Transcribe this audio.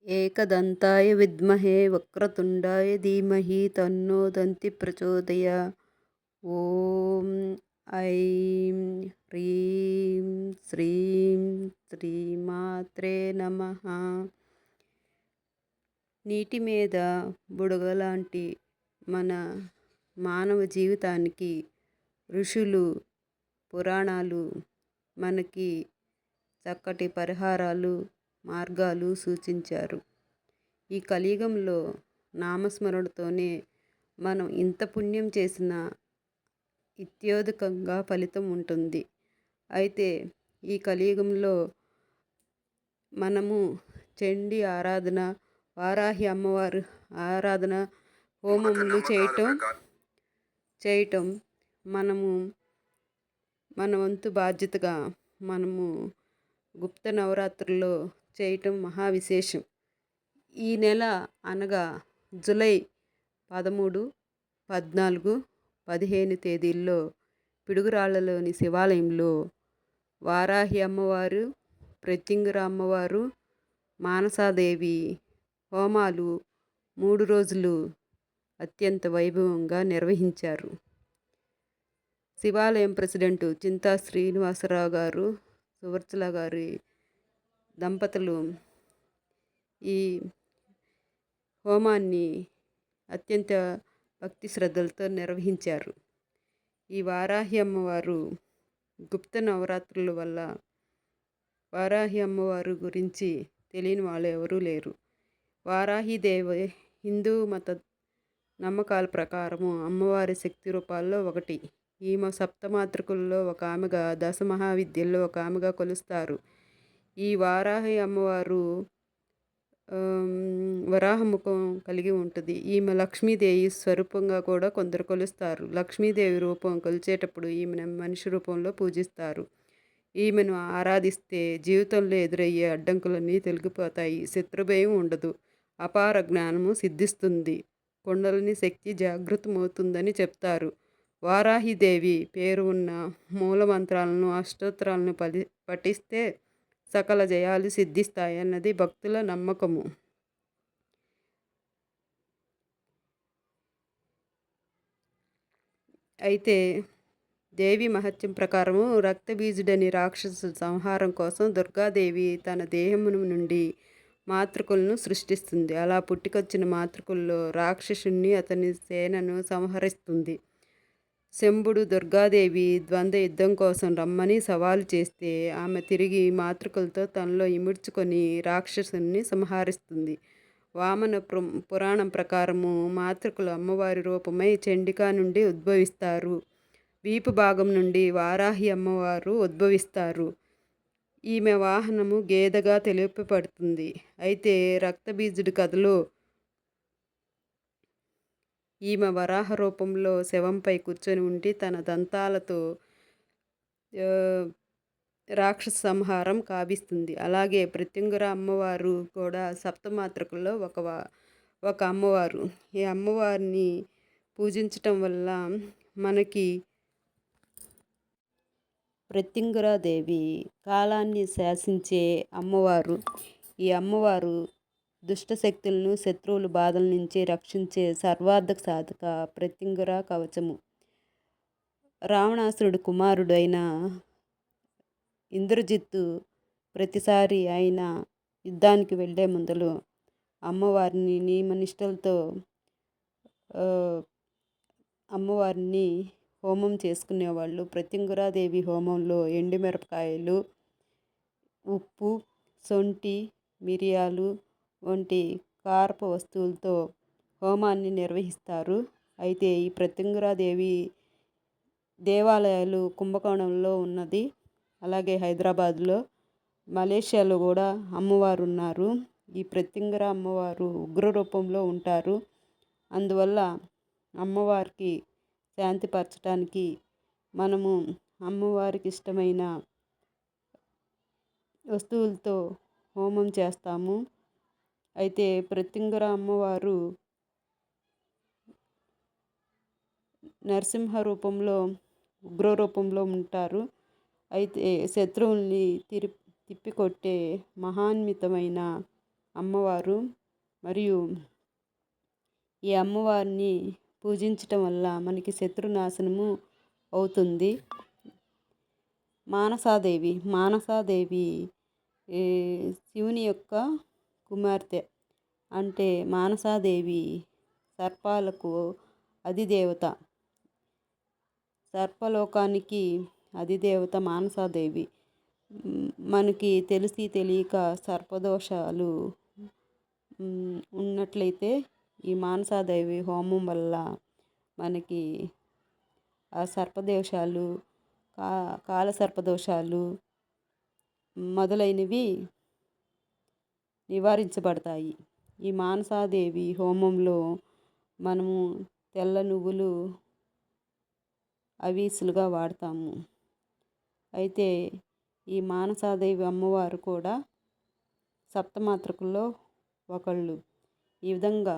एकदन्ताय विद्महे वक्रतुण्डाय धीमहि तन्नो दन्ति प्रचोदयात्। ॐ ऐं హ్రీం శ్రీం శ్రీమాత్రే నమః. నీటి మీద బుడగలాంటి మన మానవ జీవితానికి ఋషులు, పురాణాలు మనకి చక్కటి పరిహారాలు, మార్గాలు సూచించారు. ఈ కలియుగంలో నామస్మరణతోనే మనం ఇంత పుణ్యం చేసినా ఇత్యోదకంగా ఫలితం ఉంటుంది. అయితే ఈ కలియుగంలో మనము చండీ ఆరాధన, వారాహి అమ్మవారు ఆరాధన, హోమములు చేయటం మనము మన వంతు బాధ్యతగా మనము గుప్త నవరాత్రుల్లో చేయటం మహావిశేషం. ఈ నెల అనగా జూలై 13, 14, 15 తేదీల్లో పిడుగురాళ్లలోని శివాలయంలో వారాహి అమ్మవారు, ప్రత్యంగిర అమ్మవారు, మానసాదేవి హోమాలు 3 రోజులు అత్యంత వైభవంగా నిర్వహించారు. శివాలయం ప్రెసిడెంటు చింతా శ్రీనివాసరావు గారు, సువర్చల గారి దంపతులు ఈ హోమాన్ని అత్యంత భక్తి శ్రద్ధలతో నిర్వహించారు. ఈ వారాహి అమ్మవారు గుప్త నవరాత్రుల వల్ల వారాహి అమ్మవారు గురించి తెలియని వాళ్ళు ఎవరూ లేరు. వారాహిదేవి హిందూ మత నమ్మకాల ప్రకారము అమ్మవారి శక్తి రూపాల్లో ఒకటి. ఈమె సప్తమాతృకుల్లో ఒక ఆమెగా, దశ మహావిద్యల్లో ఒక ఆమెగా కొలుస్తారు. ఈ వారాహి అమ్మవారు వరాహముఖం కలిగి ఉంటుంది. ఈమె లక్ష్మీదేవి స్వరూపంగా కూడా కొందరు కొలుస్తారు. లక్ష్మీదేవి రూపం కొలిచేటప్పుడు ఈమెను మనిషి రూపంలో పూజిస్తారు. ఈమెను ఆరాధిస్తే జీవితంలో ఎదురయ్యే అడ్డంకులన్నీ తొలగిపోతాయి, శత్రుభయం ఉండదు, అపార జ్ఞానము సిద్ధిస్తుంది, కుండలిని శక్తి జాగృతమవుతుందని చెప్తారు. వారాహిదేవి పేరు ఉన్న మూలమంత్రాలను, అష్టోత్తరాలను పఠిస్తే సకల జయాలు సిద్ధిస్తాయన్నది భక్తుల నమ్మకము. అయితే దేవి మహత్యం ప్రకారము రక్తబీజుడని రాక్షసు సంహారం కోసం దుర్గాదేవి తన దేహము నుండి మాతృకులను సృష్టిస్తుంది. అలా పుట్టుకొచ్చిన మాతృకుల్లో రాక్షసుణ్ణి, అతని సేనను సంహరిస్తుంది. శంభుడు దుర్గాదేవి ద్వంద్వ యుద్ధం కోసం రమ్మని సవాలు చేస్తే ఆమె తిరిగి మాతృకులతో తనలో ఇముడ్చుకొని రాక్షసుని సంహరిస్తుంది. వామన పురాణం ప్రకారము మాతృకులు అమ్మవారి రూపమై చండికా నుండి ఉద్భవిస్తారు. వీపు భాగం నుండి వారాహి అమ్మవారు ఉద్భవిస్తారు. ఈమె వాహనము గేదెగా తెలుపబడుతుంది. అయితే రక్తబీజుడి కథలో ఈమె వరాహ రూపంలో శవంపై కూర్చొని ఉండి తన దంతాలతో రాక్షస సంహారం కావిస్తుంది. అలాగే ప్రత్యంగిర అమ్మవారు కూడా సప్తమాతృకుల్లో ఒక అమ్మవారు. ఈ అమ్మవారిని పూజించటం వల్ల మనకి ప్రత్యంగిరాదేవి కాలాన్ని శాసించే అమ్మవారు. ఈ అమ్మవారు దుష్టశక్తులను, శత్రువుల బాధల నుంచి రక్షించే సర్వార్థ సాధక ప్రత్యంగిర కవచము. రావణాసురుడు కుమారుడు అయిన ఇంద్రజిత్తు ప్రతిసారి ఆయన యుద్ధానికి వెళ్ళే ముందలు అమ్మవారిని నియమనిష్టలతో అమ్మవారిని హోమం చేసుకునేవాళ్ళు. ప్రత్యంగిరాదేవి హోమంలో ఎండుమిరపకాయలు, ఉప్పు, సొంటి, మిరియాలు వంటి కారపు వస్తువులతో హోమాన్ని నిర్వహిస్తారు. అయితే ఈ ప్రత్యంగిరాదేవి దేవాలయాలు కుంభకోణంలో ఉన్నది. అలాగే హైదరాబాద్లో, మలేషియాలో కూడా అమ్మవారు ఉన్నారు. ఈ ప్రత్యంగిర అమ్మవారు ఉగ్ర రూపంలో ఉంటారు. అందువల్ల అమ్మవారికి శాంతిపరచడానికి మనము అమ్మవారికి ఇష్టమైన వస్తువులతో హోమం చేస్తాము. అయితే ప్రత్యంగిర అమ్మవారు నరసింహ రూపంలో, ఉగ్ర రూపంలో ఉంటారు. అయితే శత్రువుల్ని తిప్పికొట్టే మహాన్వితమైన అమ్మవారు. మరియు ఈ అమ్మవారిని పూజించటం వల్ల మనకి శత్రునాశనము అవుతుంది. మానసాదేవి ఈ శివుని యొక్క కుమార్తె. అంటే మానసాదేవి సర్పాలకు అధిదేవత, సర్పలోకానికి అధిదేవత మానసాదేవి. మనకి తెలిసి తెలియక సర్పదోషాలు ఉన్నట్లయితే ఈ మానసాదేవి హోమం వల్ల మనకి ఆ సర్పదోషాలు, కాలసర్పదోషాలు మొదలైనవి నివారించబడతాయి. ఈ మానసాదేవి హోమంలో మనము తెల్ల నువ్వులు అవీసులుగా వాడతాము. అయితే ఈ మానసాదేవి అమ్మవారు కూడా సప్తమాతృకల్లో ఒకళ్ళు. ఈ విధంగా